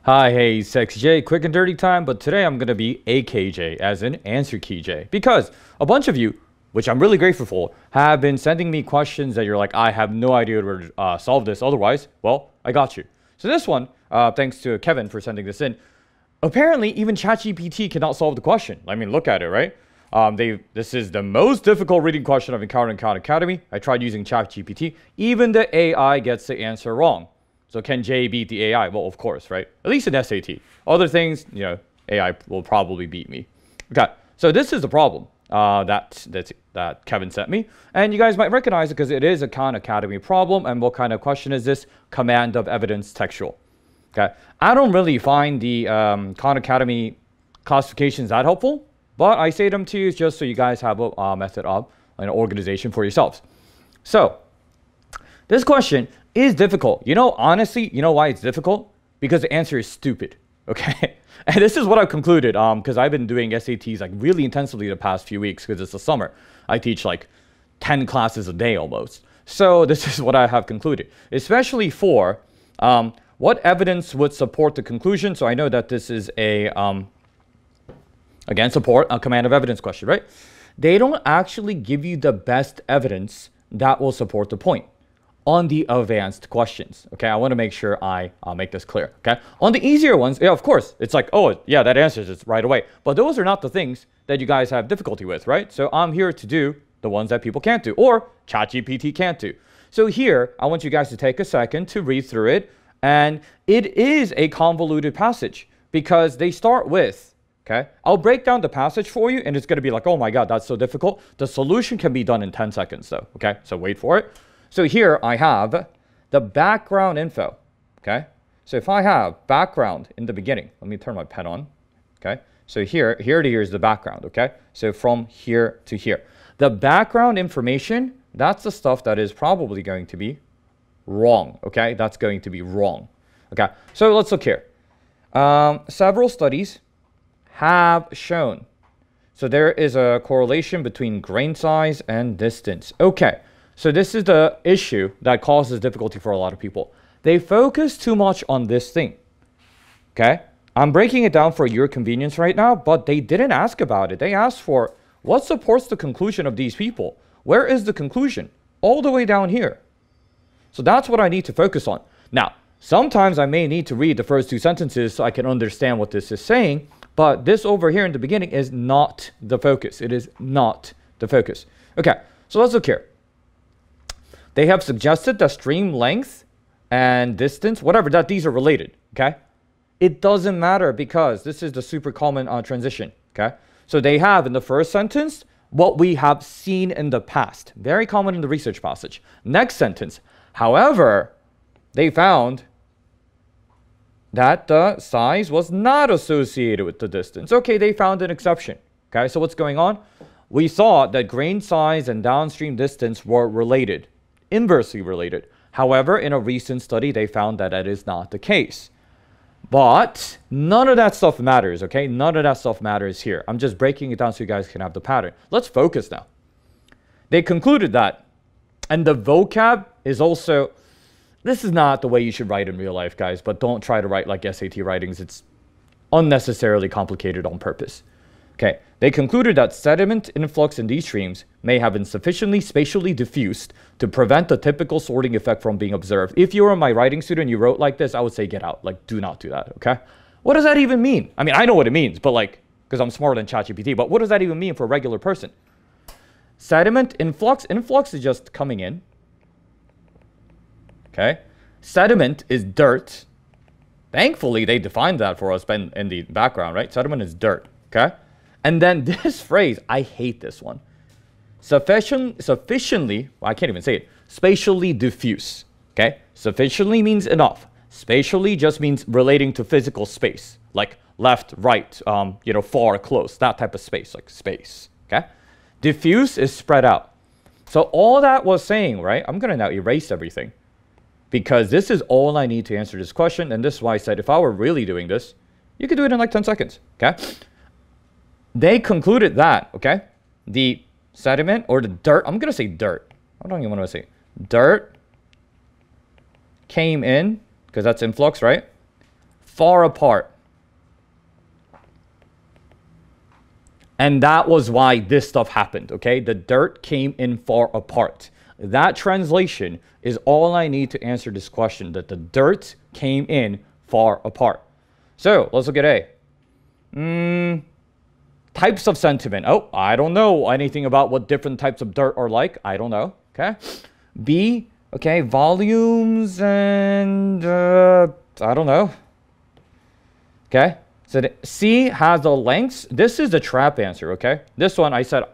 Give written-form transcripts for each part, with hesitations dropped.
Hi, hey, SexyJ, quick and dirty time, but today I'm going to be AKJ, as in answer key J, because a bunch of you, which I'm really grateful for, have been sending me questions that you're like, I have no idea where to solve this, otherwise, well, I got you. So this one, thanks to Kevin for sending this in, apparently even ChatGPT cannot solve the question. I mean, look at it, right? This is the most difficult reading question I've encountered in Khan Academy. I tried using ChatGPT. Even the AI gets the answer wrong. So can J beat the AI? Well, of course, right? At least in SAT. Other things, you know, AI will probably beat me. Okay, so this is the problem that Kevin sent me. And you guys might recognize it because it is a Khan Academy problem. And what kind of question is this? Command of evidence textual. Okay, I don't really find the Khan Academy classifications that helpful, but I say them to you just so you guys have a method of an organization for yourselves. So this question is difficult. You know, honestly, you know why it's difficult? Because the answer is stupid. Okay, and this is what I've concluded because I've been doing SATs like really intensively the past few weeks because it's the summer. I teach like 10 classes a day almost. So this is what I have concluded, especially for what evidence would support the conclusion. So I know that this is a again, support a command of evidence question, right? They don't actually give you the best evidence that will support the point on the advanced questions. Okay, I want to make sure I make this clear. Okay, on the easier ones, yeah, of course, it's like, oh yeah, that answers it right away. But those are not the things that you guys have difficulty with, right? So I'm here to do the ones that people can't do or ChatGPT can't do. So here, I want you guys to take a second to read through it. And it is a convoluted passage because they start with, okay, I'll break down the passage for you and it's going to be like, oh my God, that's so difficult. The solution can be done in 10 seconds though. Okay, so wait for it. So here I have the background info, okay? So if I have background in the beginning, let me turn my pen on, okay? So here to here is the background, okay? So from here to here. The background information, that's the stuff that is probably going to be wrong, okay? That's going to be wrong, okay? So let's look here. Several studies have shown. So there is a correlation between grain size and distance. Okay. So this is the issue that causes difficulty for a lot of people. They focus too much on this thing. Okay? I'm breaking it down for your convenience right now, but they didn't ask about it. They asked for what supports the conclusion of these people. Where is the conclusion? All the way down here. So that's what I need to focus on. Now, sometimes I may need to read the first two sentences so I can understand what this is saying, but this over here in the beginning is not the focus. It is not the focus. Okay, so let's look here. They have suggested that stream length and distance, whatever, that these are related, okay? It doesn't matter because this is the super common transition, okay? So they have in the first sentence what we have seen in the past. Very common in the research passage. Next sentence, however, they found that the size was not associated with the distance. Okay, they found an exception, okay? So what's going on? We saw that grain size and downstream distance were related. Inversely related. However, in a recent study, they found that that is not the case. But none of that stuff matters, okay? None of that stuff matters here. I'm just breaking it down so you guys can have the pattern. Let's focus now. They concluded that, and the vocab is also, this is not the way you should write in real life, guys, but don't try to write like SAT writings. It's unnecessarily complicated on purpose. Okay, they concluded that sediment influx in these streams may have been sufficiently spatially diffused to prevent the typical sorting effect from being observed. If you were my writing student and you wrote like this, I would say get out. Like, do not do that, okay? What does that even mean? I mean, I know what it means, but like, because I'm smarter than ChatGPT, but what does that even mean for a regular person? Sediment influx is just coming in, okay? Sediment is dirt. Thankfully, they defined that for us in the background, right? Sediment is dirt, okay? And then this phrase, I hate this one. Sufficiently, well, I can't even say it. Spatially diffuse, okay? Sufficiently means enough. Spatially just means relating to physical space, like left, right, you know, far, close, that type of space, like space, okay? Diffuse is spread out. So all that was saying, right? I'm going to now erase everything because this is all I need to answer this question. And this is why I said if I were really doing this, you could do it in like 10 seconds, okay? They concluded that, okay, the sediment or the dirt, I'm going to say dirt. I don't even want to say dirt came in, because that's influx, right? far apart. And that was why this stuff happened, okay? The dirt came in far apart. That translation is all I need to answer this question, that the dirt came in far apart. So let's look at A. Types of sentiment. Oh, I don't know anything about what different types of dirt are like. I don't know, okay? B, okay, volumes and, I don't know. Okay, so the C has the lengths. This is the trap answer, okay? This one, I said,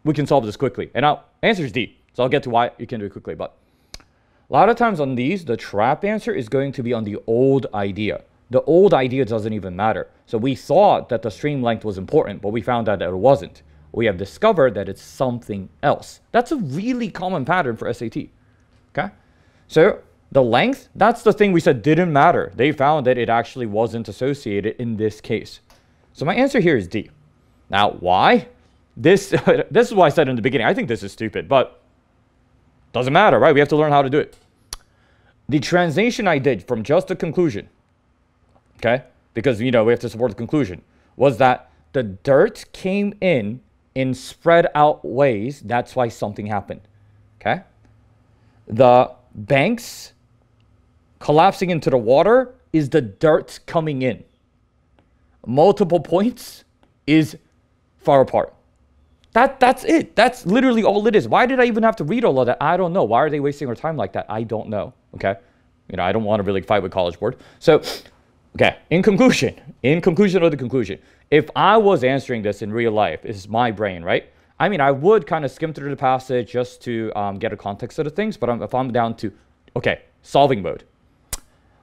we can solve this quickly. And now, answer is D. So I'll get to why you can do it quickly. But a lot of times on these, the trap answer is going to be on the old idea. The old idea doesn't even matter. So we thought that the stream length was important, but we found out that it wasn't. We have discovered that it's something else. That's a really common pattern for SAT. Okay? So the length, that's the thing we said didn't matter. They found that it actually wasn't associated in this case. So my answer here is D. Now, why? This is why I said in the beginning, I think this is stupid, but doesn't matter, right? We have to learn how to do it. The translation I did from just the conclusion, okay, because, you know, we have to support the conclusion, was that the dirt came in spread out ways. That's why something happened, okay? The banks collapsing into the water is the dirt coming in. Multiple points is far apart. That's it. That's literally all it is. Why did I even have to read all of that? I don't know. Why are they wasting our time like that? I don't know, okay? You know, I don't want to really fight with College Board. So, okay, in conclusion of the conclusion, if I was answering this in real life, this is my brain, right? I mean, I would kind of skim through the passage just to get a context of the things, but if I'm down to, okay, solving mode,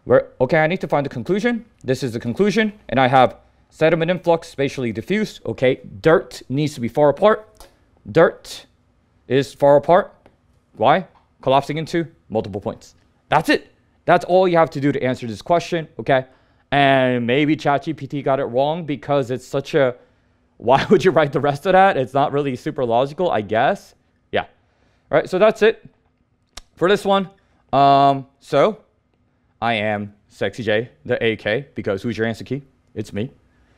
where, okay, I need to find the conclusion. This is the conclusion, and I have sediment influx, spatially diffuse, okay, dirt needs to be far apart. Dirt is far apart. Why? Collapsing into multiple points. That's it. That's all you have to do to answer this question, okay? And maybe ChatGPT got it wrong because it's such a, why would you write the rest of that? It's not really super logical, I guess. Yeah. All right, so that's it for this one. So I am SexyJ, the AK, because who's your answer key? It's me.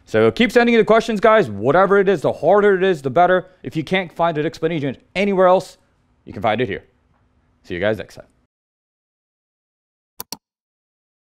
So keep sending in the questions, guys. Whatever it is, the harder it is, the better. If you can't find an explanation anywhere else, you can find it here. See you guys next time.